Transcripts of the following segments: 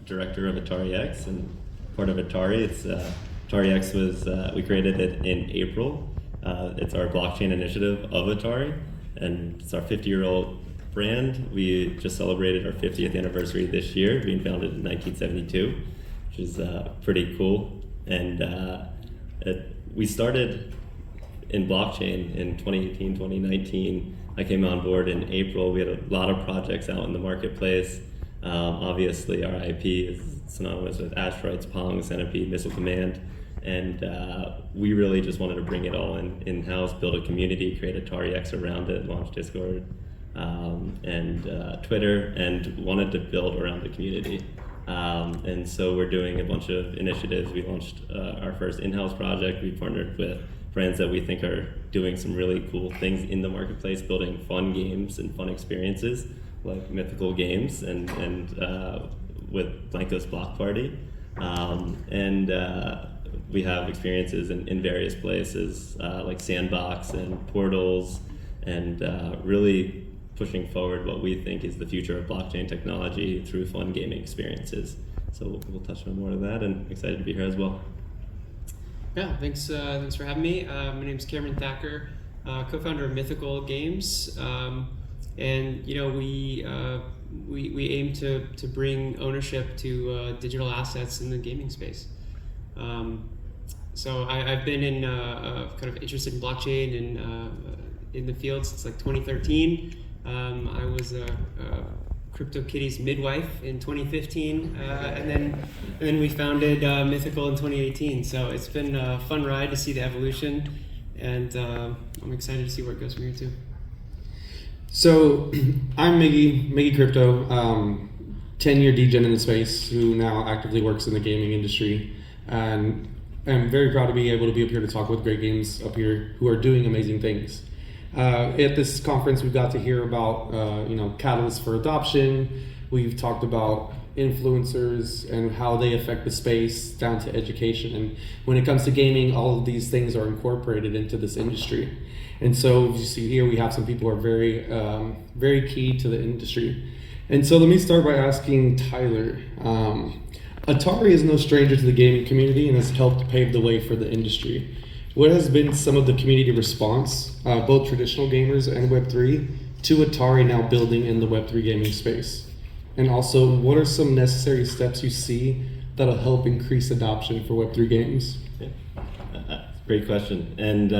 director of Atari X and part of Atari. Atari X was, we created it in April. It's our blockchain initiative of Atari, and it's our 50-year-old brand. We just celebrated our 50th anniversary this year, being founded in 1972, which is pretty cool. And we started in blockchain in 2018, 2019. I came on board in April. We had a lot of projects out in the marketplace. Obviously, our IP is synonymous with Asteroids, Pong, Centipede, Missile Command, and we really just wanted to bring it all in-house, build a community, create Atari X around it, launch Discord and Twitter, and wanted to build around the community. And so we're doing a bunch of initiatives. We launched our first in-house project. We partnered with brands that we think are doing some really cool things in the marketplace, building fun games and fun experiences like Mythical Games and with Blanco's Block Party. We have experiences in various places like Sandbox and Portals, and really pushing forward what we think is the future of blockchain technology through fun gaming experiences. So we'll touch on more of that, and excited to be here as well. Yeah, thanks for having me. My name's Cameron Thacker, co-founder of Mythical Games, and we aim to bring ownership to digital assets in the gaming space. So I've been in kind of interested in blockchain and in the field since like 2013. I was a CryptoKitties midwife in 2015, and then we founded Mythical in 2018. So it's been a fun ride to see the evolution, and I'm excited to see where it goes from here too. So I'm Miggy Crypto, 10-year degen in the space who now actively works in the gaming industry, and I'm very proud to be able to be up here to talk with great games up here who are doing amazing things. At this conference, we've got to hear about catalysts for adoption. We've talked about influencers and how they affect the space down to education. And when it comes to gaming, all of these things are incorporated into this industry. And so as you see here, we have some people who are very, very key to the industry. And so let me start by asking Tyler. Atari is no stranger to the gaming community and has helped pave the way for the industry. What has been some of the community response, both traditional gamers and Web3, to Atari now building in the Web3 gaming space? And also, what are some necessary steps you see that'll help increase adoption for Web3 games? Yeah. Great question. And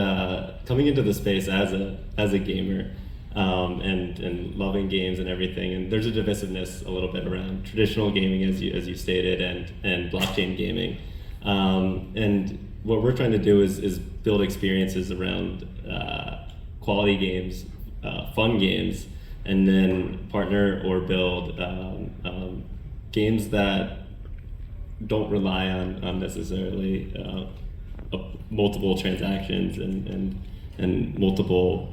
coming into the space as a gamer and loving games and everything, and there's a divisiveness a little bit around traditional gaming, as you stated, and blockchain gaming. And what we're trying to do is build experiences around quality games, fun games, and then partner or build games that don't rely on necessarily multiple transactions and multiple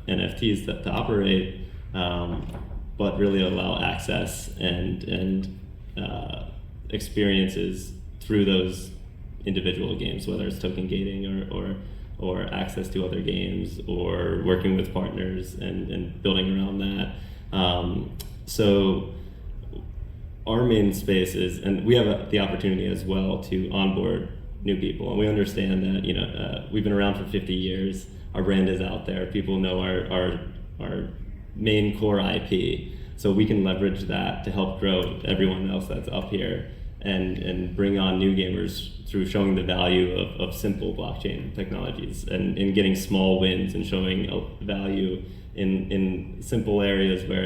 NFTs to operate, but really allow access and experiences through those individual games, whether it's token gating or access to other games or working with partners and building around that. So our main space is, and we have the opportunity as well to onboard new people, and we understand that we've been around for 50 years. Our brand is out there. People know our main core IP, so we can leverage that to help grow everyone else that's up here and bring on new gamers through showing the value of simple blockchain technologies and getting small wins and showing value in simple areas where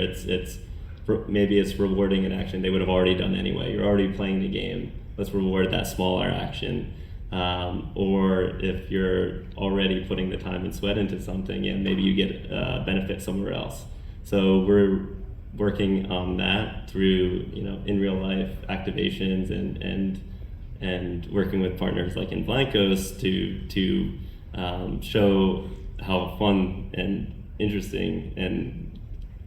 maybe it's rewarding an action they would have already done anyway. You're already playing the game. Let's reward that smaller action. Or if you're already putting the time and sweat into something, maybe you get benefit somewhere else. So we're working on that through in real life activations and working with partners like in Blancos to show how fun and interesting and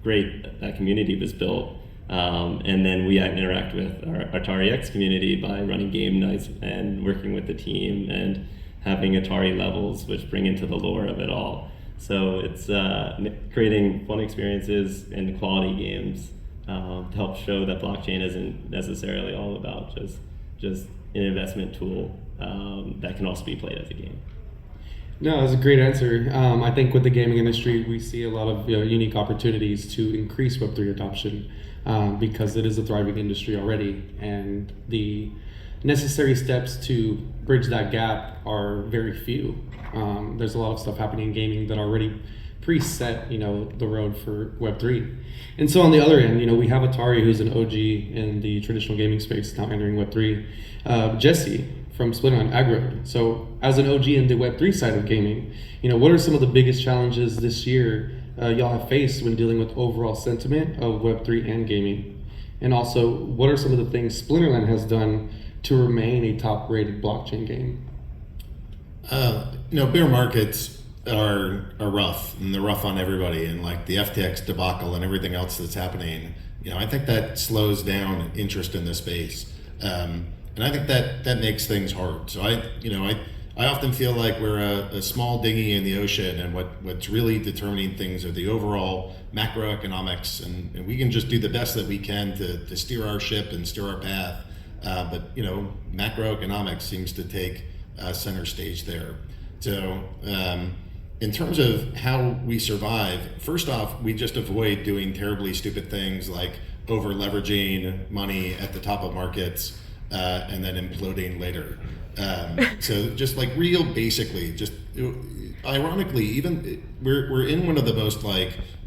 great that community was built. And then we interact with our Atari X community by running game nights and working with the team and having Atari levels, which bring into the lore of it all. So it's creating fun experiences and quality games to help show that blockchain isn't necessarily all about just an investment tool that can also be played as a game. No, that's a great answer. I think with the gaming industry, we see a lot of unique opportunities to increase Web3 adoption because it is a thriving industry already, and the necessary steps to bridge that gap are very few. There's a lot of stuff happening in gaming that already preset, the road for Web3. And so on the other end, we have Atari, who's an OG in the traditional gaming space, now entering Web3. Jesse from Splinterland Agro. So as an OG in the Web3 side of gaming, what are some of the biggest challenges this year y'all have faced when dealing with overall sentiment of Web3 and gaming? And also, what are some of the things Splinterland has done to remain a top-rated blockchain game? Bear markets are rough, and they're rough on everybody, and like the FTX debacle and everything else that's happening, I think that slows down interest in the space. And I think that makes things hard. So I often feel like we're a small dinghy in the ocean, and what's really determining things are the overall macroeconomics, and we can just do the best that we can to steer our ship and steer our path. But macroeconomics seems to take center stage there. So in terms of how we survive, first off, we just avoid doing terribly stupid things like over leveraging money at the top of markets and then imploding later. So just like basically, just ironically, even we're in one of the most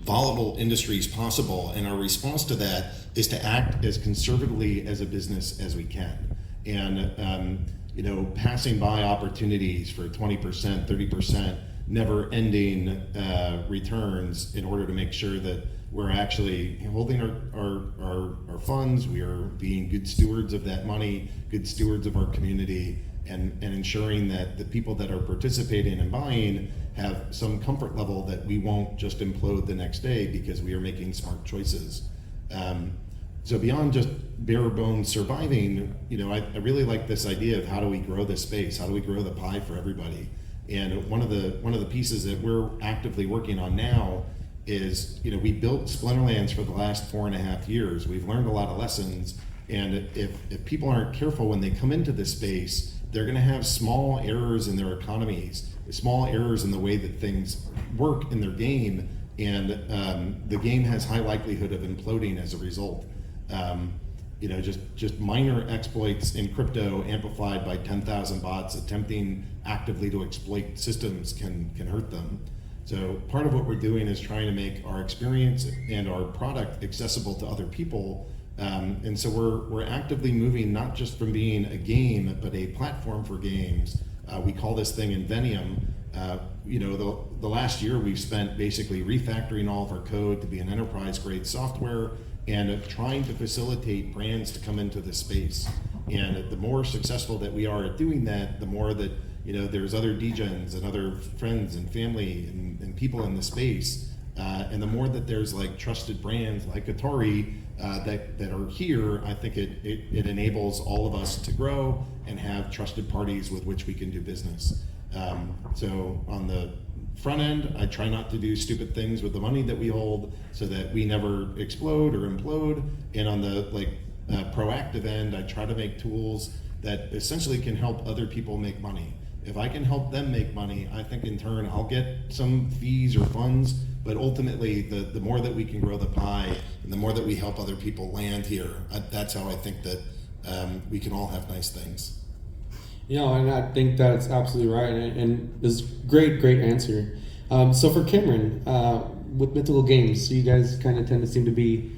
volatile industries possible, and our response to that is to act as conservatively as a business as we can, and passing by opportunities for 20%, 30%, never-ending returns in order to make sure that we're actually holding our funds, we are being good stewards of that money, good stewards of our community, and ensuring that the people that are participating and buying have some comfort level that we won't just implode the next day because we are making smart choices. So beyond just bare bones surviving, I really like this idea of how do we grow this space? How do we grow the pie for everybody? And one of the pieces that we're actively working on now is, we built Splinterlands for the last 4.5 years. We've learned a lot of lessons, and if people aren't careful when they come into this space, they're going to have small errors in their economies, small errors in the way that things work in their game, and the game has high likelihood of imploding as a result. Just minor exploits in crypto amplified by 10,000 bots attempting actively to exploit systems can hurt them. So part of what we're doing is trying to make our experience and our product accessible to other people. And so we're actively moving not just from being a game, but a platform for games. We call this thing Invenium. The last year we've spent basically refactoring all of our code to be an enterprise-grade software and trying to facilitate brands to come into this space. And the more successful that we are at doing that, the more that there's other degens and other friends and family and people in the space, and the more that there's trusted brands like Atari that are here, I think it enables all of us to grow and have trusted parties with which we can do business. So on the front end, I try not to do stupid things with the money that we hold so that we never explode or implode. And on the proactive end, I try to make tools that essentially can help other people make money. If I can help them make money, I think in turn I'll get some fees or funds, but ultimately the more that we can grow the pie and the more that we help other people land here, that's how I think that we can all have nice things. And I think that's absolutely right, and this great answer. So for Cameron, with Mythical Games, so you guys kind of tend to seem to be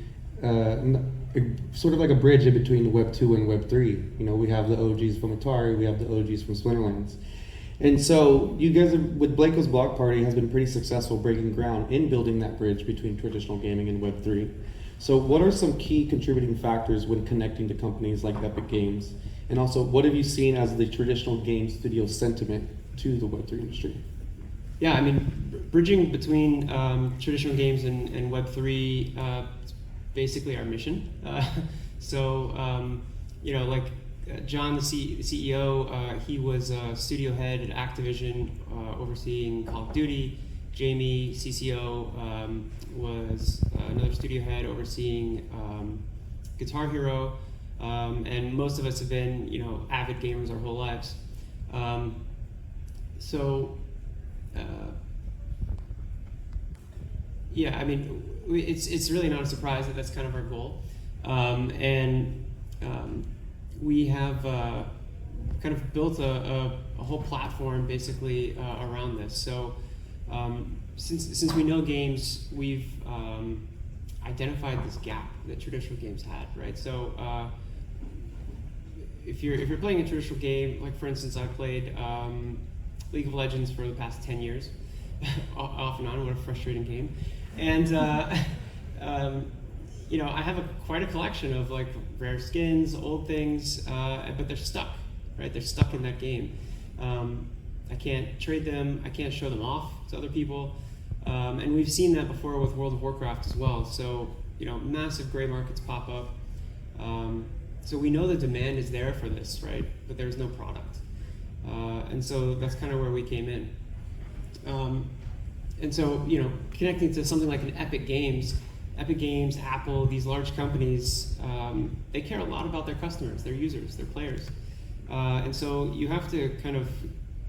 sort of like a bridge in between Web 2 and Web 3. We have the OGs from Atari, we have the OGs from Splinterlands. And so you guys, with Blake's Block Party, has been pretty successful breaking ground in building that bridge between traditional gaming and Web 3. So what are some key contributing factors when connecting to companies like Epic Games? And also, what have you seen as the traditional game studio sentiment to the Web 3 industry? Yeah, I mean, bridging between traditional games and Web 3 is basically our mission. John, the CEO, he was a studio head at Activision, overseeing Call of Duty, Jamie, CCO, was another studio head overseeing Guitar Hero, and most of us have been, avid gamers our whole lives. Yeah, I mean, it's really not a surprise that that's kind of our goal, we have kind of built a whole platform basically around this. So since we know games, we've identified this gap that traditional games had, right? So if you're playing a traditional game, like for instance, I played League of Legends for the past 10 years, off and on. What a frustrating game. And I have quite a collection of like rare skins, old things, but they're stuck, right? They're stuck in that game. I can't trade them. I can't show them off to other people. And we've seen that before with World of Warcraft as well. So, massive gray markets pop up. So we know the demand is there for this, right? But there's no product. And so that's kind of where we came in. And so, connecting to something like an Epic Games, Apple, these large companies, they care a lot about their customers, their users, their players. And so you have to kind of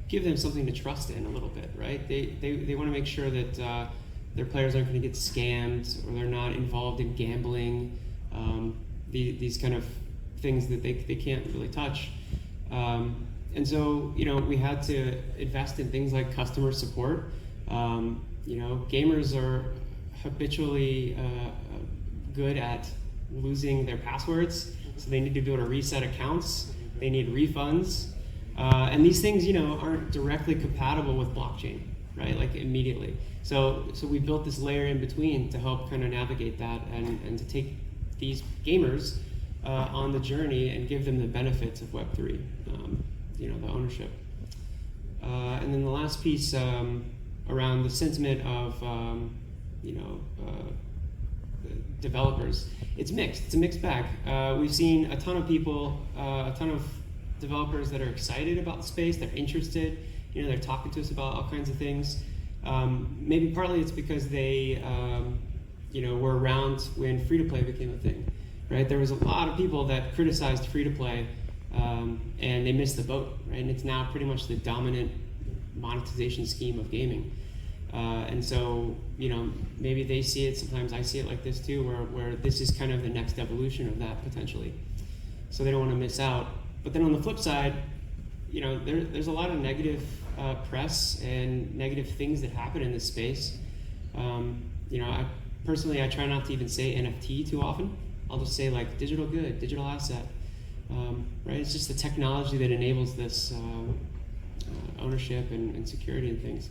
give them something to trust in a little bit, right? They want to make sure that their players aren't going to get scammed or they're not involved in gambling, these kind of things that they can't really touch. And so, we had to invest in things like customer support. Gamers are habitually good at losing their passwords, so they need to be able to reset accounts. They need refunds, and these things, aren't directly compatible with blockchain, right? Like immediately. So we built this layer in between to help kind of navigate that and to take these gamers on the journey and give them the benefits of Web3, the ownership. And then the last piece around the sentiment of developers. It's mixed. It's a mixed bag. We've seen a ton of people, a ton of developers that are excited about the space. They're interested. They're talking to us about all kinds of things. Maybe partly it's because they, were around when free-to-play became a thing, right? There was a lot of people that criticized free-to-play, and they missed the boat, right? And it's now pretty much the dominant monetization scheme of gaming. And so, maybe they see it, sometimes I see it like this too, where this is kind of the next evolution of that potentially. So they don't want to miss out. But then on the flip side, there's a lot of negative press and negative things that happen in this space. I try not to even say NFT too often. I'll just say like digital good, digital asset, right? It's just the technology that enables this ownership and security and things.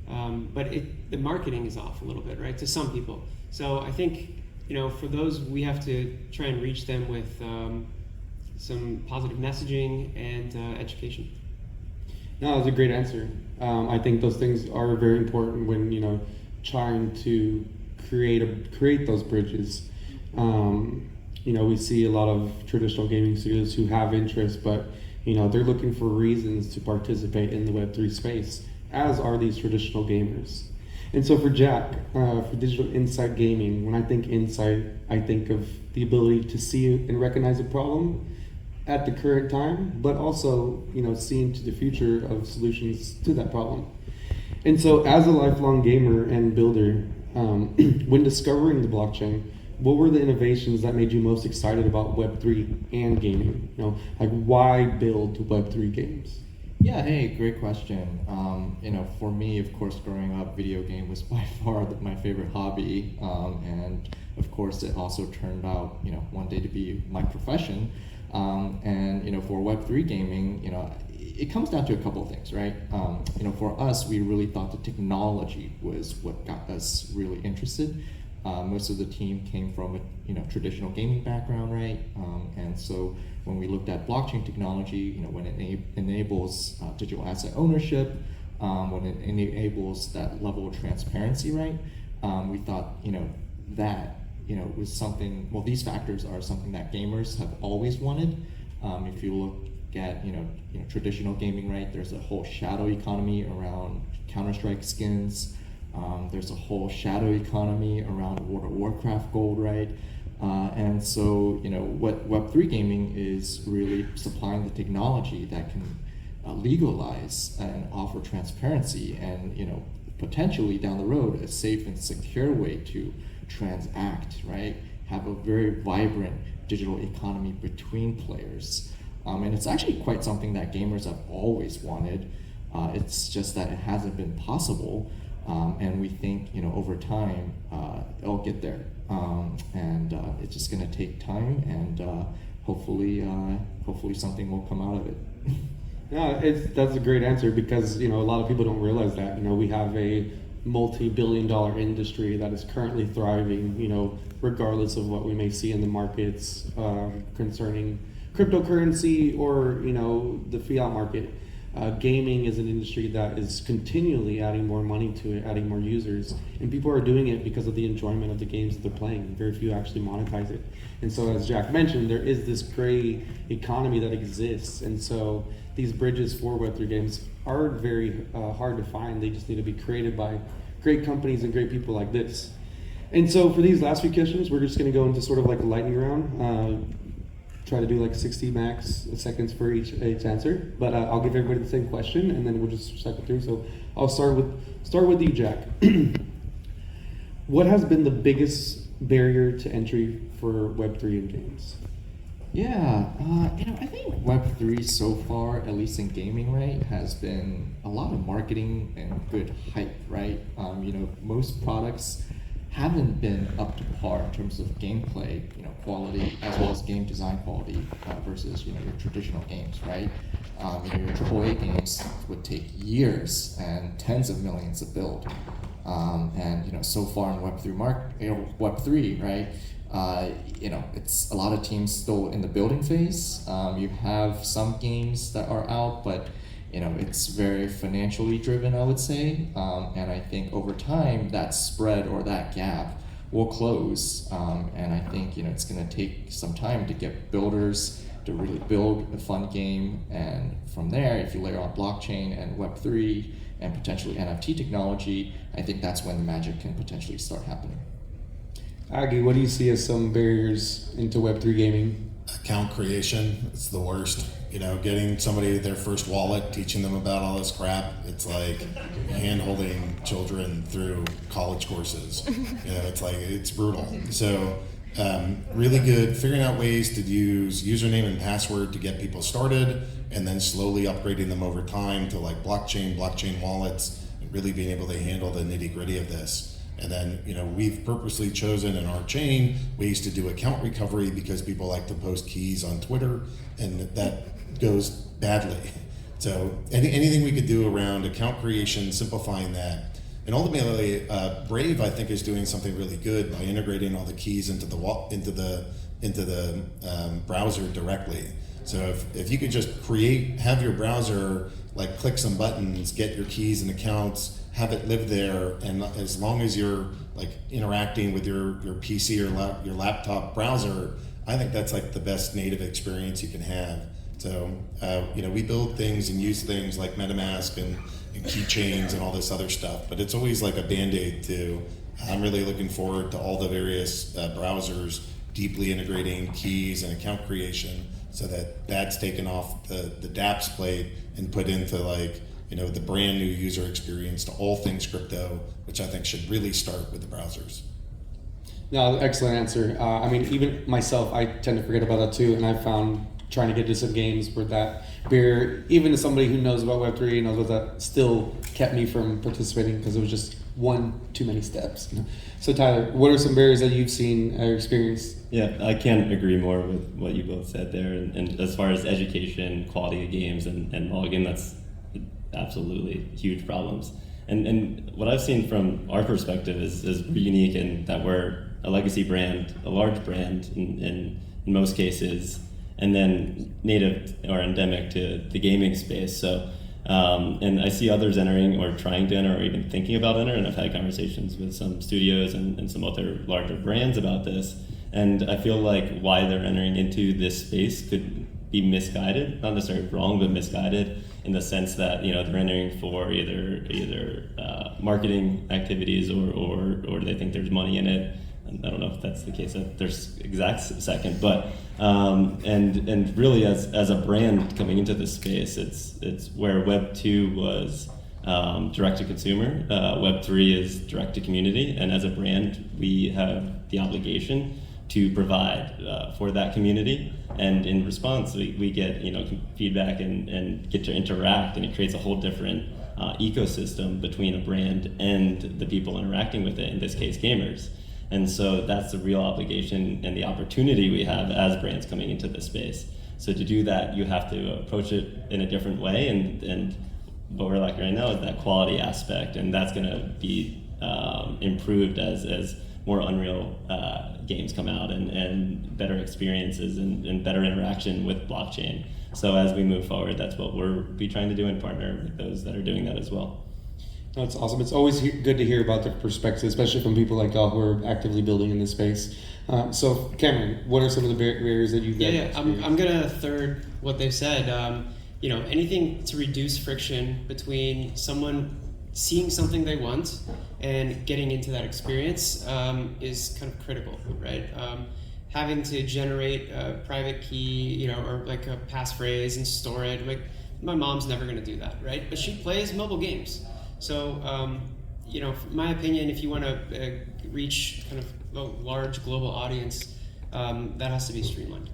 But the marketing is off a little bit, right, to some people. So I think, for those, we have to try and reach them with some positive messaging and education. No, that's a great answer. I think those things are very important when, trying to create those bridges. We see a lot of traditional gaming studios who have interest, but, they're looking for reasons to participate in the Web3 space, as are these traditional gamers. And so for Jack, for digital insight gaming, when I think insight, I think of the ability to see and recognize a problem at the current time, but also, seeing to the future of solutions to that problem. And so as a lifelong gamer and builder, when discovering the blockchain, what were the innovations that made you most excited about Web3 and gaming? Why build Web3 games? Yeah, hey, great question. For me, of course, growing up, video game was by far my favorite hobby, and of course, it also turned out, one day to be my profession. For Web3 gaming, it comes down to a couple of things, right? For us, we really thought the technology was what got us really interested. Most of the team came from a traditional gaming background, right? And so when we looked at blockchain technology, when it enables digital asset ownership, when it enables that level of transparency, right? We thought, that was something. Well, these factors are something that gamers have always wanted. If you look at traditional gaming, right? There's a whole shadow economy around Counter-Strike skins. There's a whole shadow economy around World of Warcraft gold, right? And so, what Web3 gaming is really supplying the technology that can legalize and offer transparency and, potentially down the road, a safe and secure way to transact, right? Have a very vibrant digital economy between players. And it's actually quite something that gamers have always wanted. It's just that it hasn't been possible. And we think, over time, it'll get there. And it's just going to take time, and hopefully something will come out of it. Yeah, that's a great answer, because a lot of people don't realize that we have a multi-billion-dollar industry that is currently thriving, regardless of what we may see in the markets concerning cryptocurrency or the fiat market. Gaming is an industry that is continually adding more money to it, adding more users, and people are doing it because of the enjoyment of the games that they're playing. Very few actually monetize it. And so, as Jack mentioned, there is this gray economy that exists, and so these bridges for Web3 games are very hard to find. They just need to be created by great companies and great people like this. And so for these last few questions, we're just going to go into sort of like a lightning round. Try to do like 60 max seconds for each answer, but I'll give everybody the same question, and then we'll just cycle through. So I'll start with you, Jack. What has been the biggest barrier to entry for Web3 in games? Yeah, I think Web3 so far, at least in gaming, right, has been a lot of marketing and good hype, right? Most products haven't been up to par in terms of gameplay, quality, as well as game design quality versus, your traditional games, right? Your AAA games would take years and tens of millions to build. And, so far in Web3, right? It's a lot of teams still in the building phase. You have some games that are out, but it's very financially driven, I would say. And I think over time, that spread or that gap will close. And I think, it's going to take some time to get builders to really build a fun game. And from there, if you layer on blockchain and Web3 and potentially NFT technology, I think that's when the magic can potentially start happening. Aggie, what do you see as some barriers into Web3 gaming? Account creation, it's the worst. Getting somebody their first wallet, teaching them about all this crap, it's like hand-holding children through college courses. It's brutal. So really good figuring out ways to use username and password to get people started, and then slowly upgrading them over time to like blockchain wallets, and really being able to handle the nitty-gritty of this. And then, we've purposely chosen in our chain ways to do account recovery because people like to post keys on Twitter, and that goes badly. So anything we could do around account creation, simplifying that. And ultimately, Brave, I think, is doing something really good by integrating all the keys into the browser directly. So if you could just have your browser like click some buttons, get your keys and accounts, have it live there, and as long as you're like interacting with your PC or your laptop browser, I think that's like the best native experience you can have. So we build things and use things like MetaMask and keychains and all this other stuff, but it's always like a Band-Aid to. I'm really looking forward to all the various browsers deeply integrating keys and account creation, so that's taken off the dApps plate and put into like the brand new user experience to all things crypto, which I think should really start with the browsers. No, excellent answer. Even myself, I tend to forget about that too, and I found trying to get into some games where that barrier, even as somebody who knows about Web3 and knows about that, still kept me from participating because it was just one too many steps. So Tyler, what are some barriers that you've seen or experienced? Yeah, I can't agree more with what you both said there. And as far as education, quality of games, and login, that's absolutely huge problems. And what I've seen from our perspective is we're unique in that we're a legacy brand, a large brand in most cases, and then native or endemic to the gaming space. So, and I see others entering or trying to enter or even thinking about enter, and I've had conversations with some studios and some other larger brands about this. And I feel like why they're entering into this space could be misguided, not necessarily wrong, but misguided in the sense that they're entering for either marketing activities or they think there's money in it. And I don't know if that's the case at this exact second, but and really as a brand coming into this space, it's where Web 2 was direct to consumer, Web 3 is direct to community, and as a brand we have the obligation to provide for that community, and in response we get feedback and get to interact, and it creates a whole different ecosystem between a brand and the people interacting with it, in this case gamers. And so that's the real obligation and the opportunity we have as brands coming into this space. So to do that, you have to approach it in a different way, and what we're like right now is that quality aspect, and that's going to be improved as more Unreal games come out, and better experiences and better interaction with blockchain. So as we move forward, that's what we'll be trying to do and partner with those that are doing that as well. That's awesome. It's always good to hear about the perspective, especially from people like y'all who are actively building in this space. So Cameron, what are some of the barriers that you've got? Yeah, I'm gonna third what they've said. Anything to reduce friction between someone seeing something they want and getting into that experience is kind of critical, right? Having to generate a private key, or like a passphrase and store it. Like, my mom's never gonna do that, right? But she plays mobile games. So, in my opinion, if you want to reach kind of a large global audience, that has to be streamlined.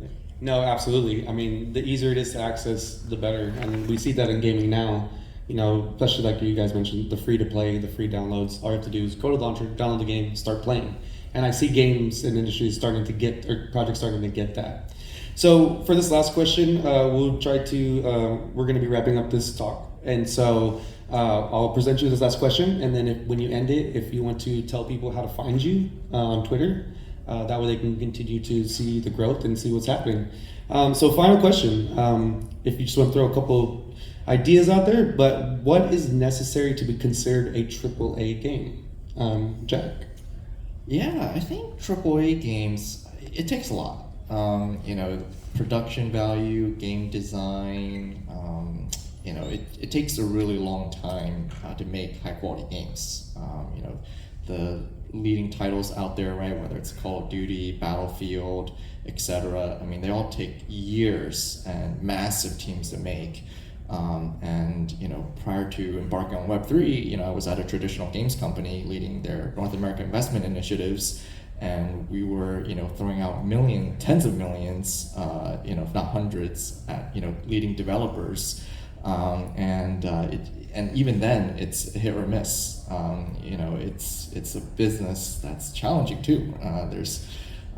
Yeah. No, absolutely. I mean, the easier it is to access, the better. And we see that in gaming now, especially like you guys mentioned, the free to play, the free downloads. All you have to do is go to the launcher, download the game, start playing. And I see games in industry projects starting to get that. So for this last question, we're going to be wrapping up this talk. And so I'll present you this last question, and then when you end it, if you want to tell people how to find you on Twitter, that way they can continue to see the growth and see what's happening. So final question, if you just want to throw a couple ideas out there, but what is necessary to be considered a AAA game? Jack? Yeah, I think AAA games, it takes a lot. Production value, game design, it takes a really long time to make high quality games. The leading titles out there, right, whether it's Call of Duty, Battlefield, etc. I mean, they all take years and massive teams to make. Prior to embarking on Web3, I was at a traditional games company leading their North American investment initiatives, and we were, throwing out tens of millions, if not hundreds, at, leading developers. And even then, it's hit or miss. It's a business that's challenging too. There's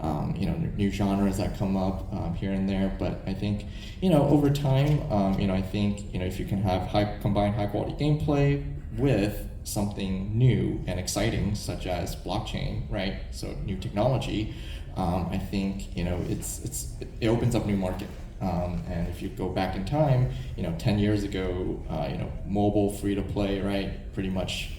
new genres that come up here and there, but I think over time, I think if you can have combine high quality gameplay with something new and exciting, such as blockchain, right? So new technology, I think it opens up new market. And if you go back in time, 10 years ago, mobile free to play, right? Pretty much,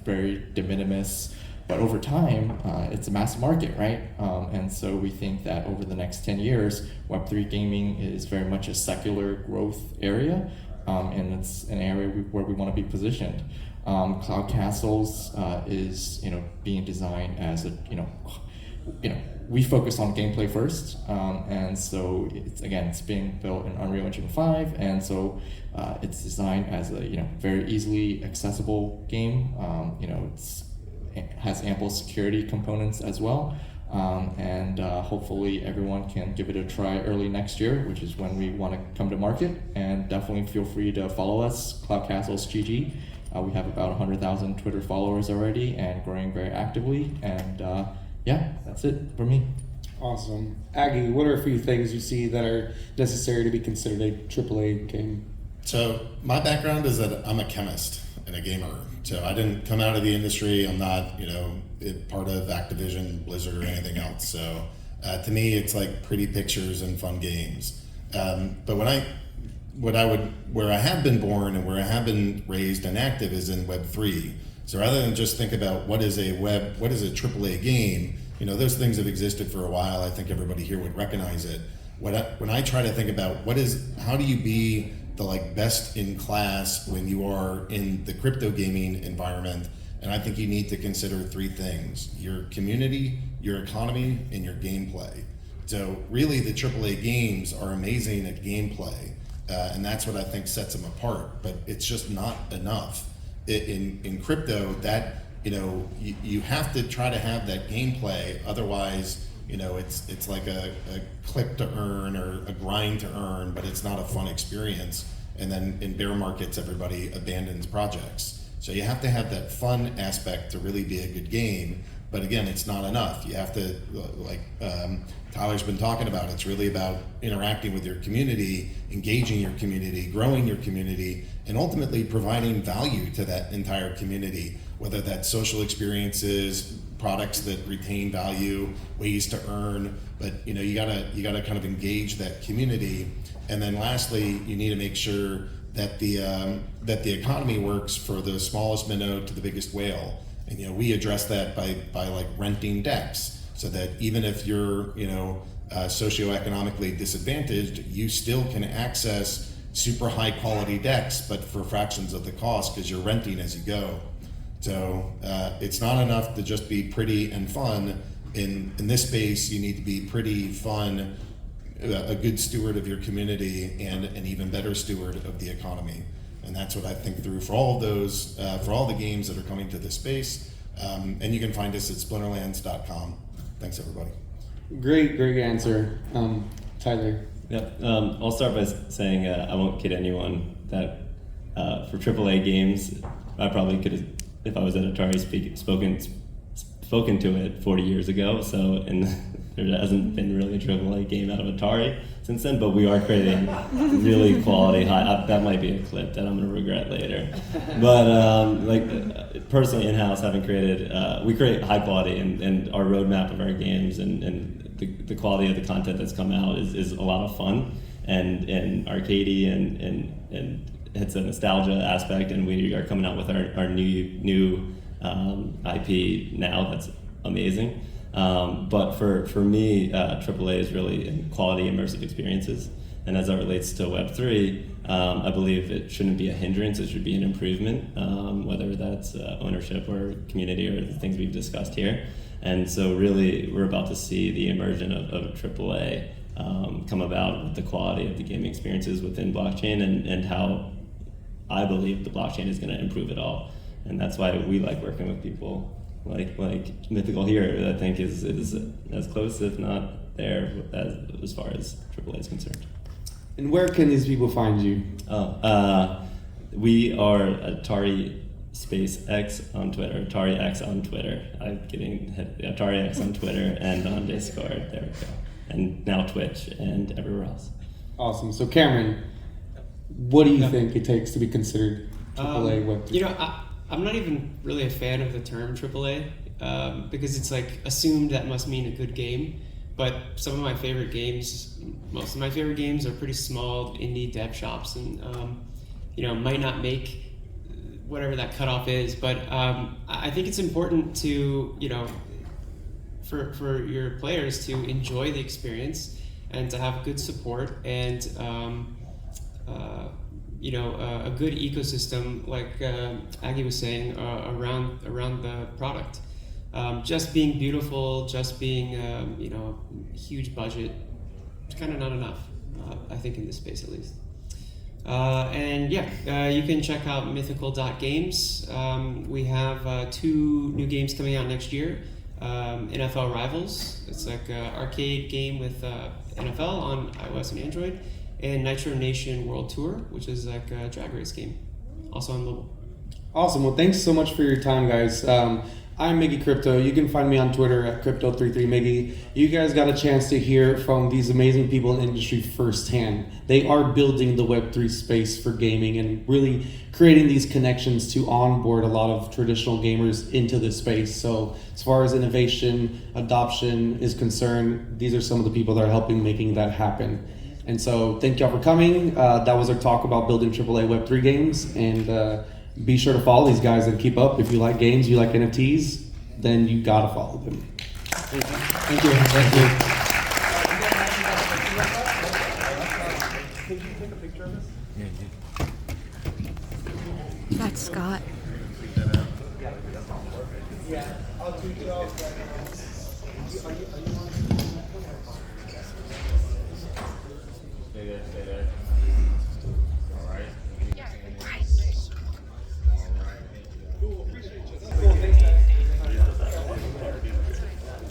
very de minimis. But over time, it's a mass market, right? And so we think that over the next 10 years, Web3 gaming is very much a secular growth area, and it's an area where we want to be positioned. Cloud Castles is, being designed as a, we focus on gameplay first, and so it's being built in Unreal Engine 5, and so it's designed as a very easily accessible game. It has ample security components as well, and hopefully everyone can give it a try early next year, which is when we want to come to market. And definitely feel free to follow us, Cloud Castles GG. We have about 100,000 Twitter followers already and growing very actively. And yeah, that's it for me. Awesome. Aggie, what are a few things you see that are necessary to be considered a AAA game? So my background is that I'm a chemist and a gamer. So I didn't come out of the industry. I'm not, part of Activision, Blizzard, or anything else. So to me, it's like pretty pictures and fun games. But where I have been born and where I have been raised and active is in Web3. So rather than just think about what is a AAA game, those things have existed for a while. I think everybody here would recognize it. when I try to think about how do you be the like best in class when you are in the crypto gaming environment, and I think you need to consider three things: your community, your economy, and your gameplay. So really the AAA games are amazing at gameplay, and that's what I think sets them apart, but it's just not enough. In crypto, that you have to try to have that gameplay, otherwise it's like a click to earn or a grind to earn, but it's not a fun experience. And then in bear markets, everybody abandons projects. So you have to have that fun aspect to really be a good game. But again, it's not enough. You have to, like Tyler's been talking about, it's really about interacting with your community, engaging your community, growing your community, and ultimately providing value to that entire community, whether that's social experiences, products that retain value, ways to earn. But you gotta kind of engage that community. And then lastly, you need to make sure that the economy works for the smallest minnow to the biggest whale. And we address that by like renting decks, so that even if you're socioeconomically disadvantaged, you still can access super high quality decks, but for fractions of the cost because you're renting as you go. So it's not enough to just be pretty and fun. In this space, you need to be pretty fun, a good steward of your community, and an even better steward of the economy. And that's what I think through for all of those, for all the games that are coming to this space. And you can find us at splinterlands.com. Thanks, everybody. Great answer, Tyler. Yep. I'll start by saying I won't kid anyone that for AAA games, I probably could have, if I was at Atari, spoken to it 40 years ago. So, and there hasn't been really a AAA game out of Atari since then, but we are creating really quality that might be a clip that I'm going to regret later. But personally in-house, having created, we create high quality, and our roadmap of our games and the quality of the content that's come out is a lot of fun and arcadey and it's a nostalgia aspect, and we are coming out with our new IP now that's amazing. But for me, AAA is really in quality immersive experiences, and as that relates to Web3, I believe it shouldn't be a hindrance, it should be an improvement, whether that's ownership or community or the things we've discussed here. And so really we're about to see the immersion of AAA come about with the quality of the gaming experiences within blockchain, and how I believe the blockchain is going to improve it all. And that's why we like working with people like Mythical here. I think is as close, if not there, as far as AAA is concerned. And where can these people find you? We are Atari X on Twitter, Atari X on Twitter. I'm getting Atari X on Twitter and on Discord. There we go. And now Twitch and everywhere else. Awesome. So Cameron, what do you think it takes to be considered AAA Web3? I'm not even really a fan of the term AAA because it's like assumed that must mean a good game. But some of my favorite games, most of my favorite games are pretty small indie dev shops, and might not make whatever that cutoff is. But I think it's important to for your players to enjoy the experience and to have good support and a good ecosystem, like Aggie was saying, around the product. Just being beautiful, just being huge budget, it's kind of not enough. I think in this space at least. You can check out mythical.games. We have 2 new games coming out next year. NFL Rivals, it's like an arcade game with NFL on iOS and Android, and Nitro Nation World Tour, which is like a drag race game, also on mobile. Awesome. Well, thanks so much for your time, guys. I'm Miggy Crypto. You can find me on Twitter at Crypto33Miggy. You guys got a chance to hear from these amazing people in the industry firsthand. They are building the Web3 space for gaming and really creating these connections to onboard a lot of traditional gamers into this space. So as far as innovation, adoption is concerned, these are some of the people that are helping making that happen. And so thank y'all for coming. That was our talk about building AAA Web3 games. And be sure to follow these guys and keep up. If you like games, you like NFTs, then you gotta follow them. Thank you. Thank you. That's Scott. Stay there.